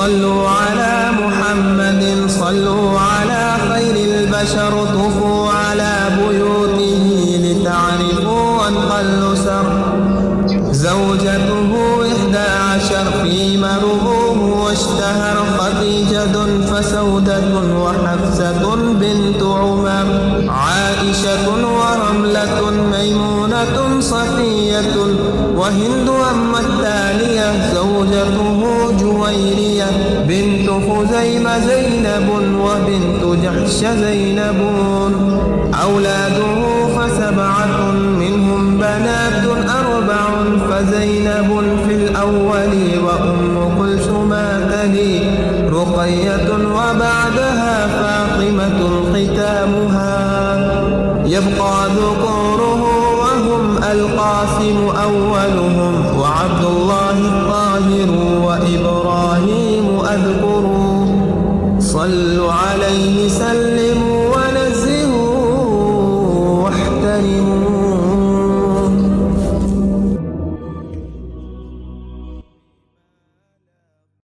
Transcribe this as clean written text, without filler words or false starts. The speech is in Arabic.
صلوا على محمد صلوا على خير البشر طفوا على بيوته لتعرفوا أنقى سر زوجته 11 في مرغوم واشتهر خديجة فسودة وحفصة بنت عمر عائشة ورملة ميمونة صفية وهند الثانية زوجته جويرية بنت خزيمة زينب وبنت جحش زينب أولاده ف7 منهم بنات 4 فزينب في الأول وأم كلثوم تلي رقية وبعدها فاطمة ختامها يبقى ذكوره وهم القاسم أولهم وعبد الله الطاهر وإبراهيم أذكر صلوا عليه سلم